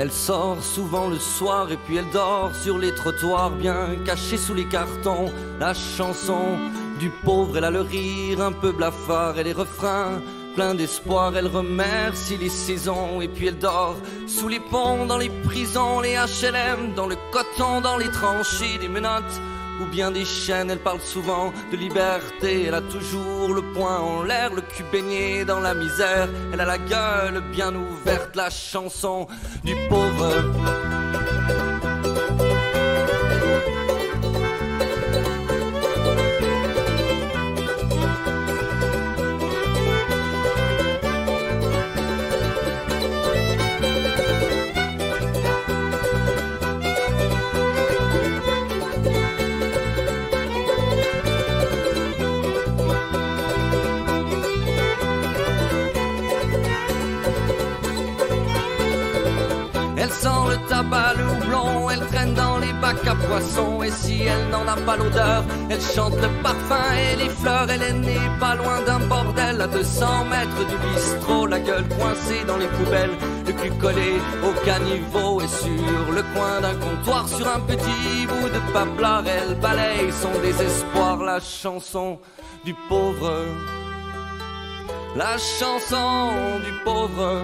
Elle sort souvent le soir et puis elle dort sur les trottoirs, bien cachée sous les cartons. La chanson du pauvre, elle a le rire un peu blafard et les refrains plein d'espoir. Elle remercie les saisons et puis elle dort sous les ponts, dans les prisons, les HLM, dans le coton, dans les tranchées, des menottes ou bien des chaînes. Elle parle souvent de liberté, elle a toujours le poing en l'air, le cul baigné dans la misère. Elle a la gueule bien ouverte, la chanson du pauvre. Elle sent le tabac, le houblon, elle traîne dans les bacs à poissons. Et si elle n'en a pas l'odeur, elle chante le parfum et les fleurs. Elle est née pas loin d'un bordel, à 200 mètres du bistrot, la gueule coincée dans les poubelles, le cul collé au caniveau. Et sur le coin d'un comptoir, sur un petit bout de paplard, elle balaye son désespoir, la chanson du pauvre. La chanson du pauvre.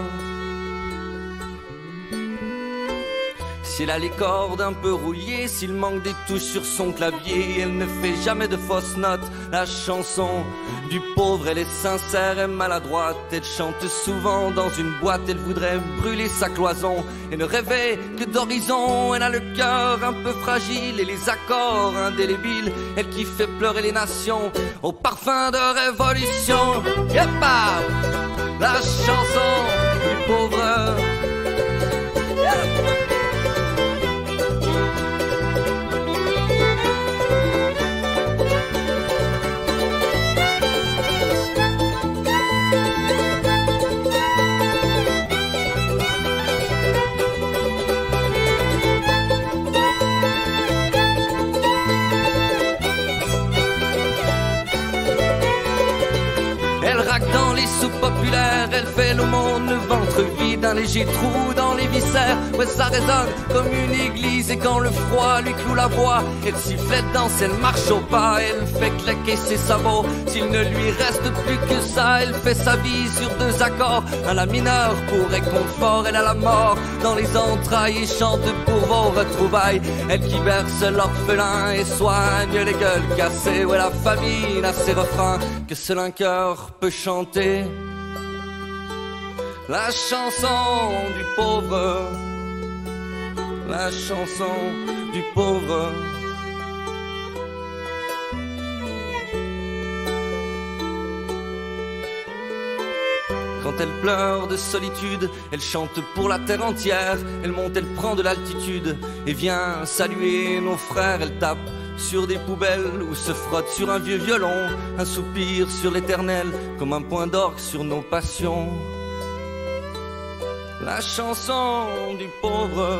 S'il a les cordes un peu rouillées, s'il manque des touches sur son clavier, elle ne fait jamais de fausses notes. La chanson du pauvre, elle est sincère et maladroite. Elle chante souvent dans une boîte, elle voudrait brûler sa cloison et ne rêver que d'horizon. Elle a le cœur un peu fragile et les accords indélébiles, elle qui fait pleurer les nations au parfum de révolution. Yepa, la chanson du pauvre. Dans les soupes populaires, elle fait l'aumône, le ventre vide, un léger trou dans les viscères. Ouais, ça résonne comme une église et quand le froid lui cloue la voix, elle sifflette, danse, elle marche au pas, elle fait claquer ses sabots. S'il ne lui reste plus que ça, elle fait sa vie sur 2 accords, un la mineur pour réconfort. Elle a la mort dans les entrailles et chante pour vos retrouvailles. Elle qui berce l'orphelin et soigne les gueules cassées. Ouais, la famine a ses refrains que seul un cœur peut chanter. La chanson du pauvre. La chanson du pauvre. Quand elle pleure de solitude, elle chante pour la terre entière. Elle monte, elle prend de l'altitude et vient saluer nos frères. Elle tape sur des poubelles ou se frotte sur un vieux violon, un soupir sur l'éternel comme un point d'orgue sur nos passions. La chanson du pauvre.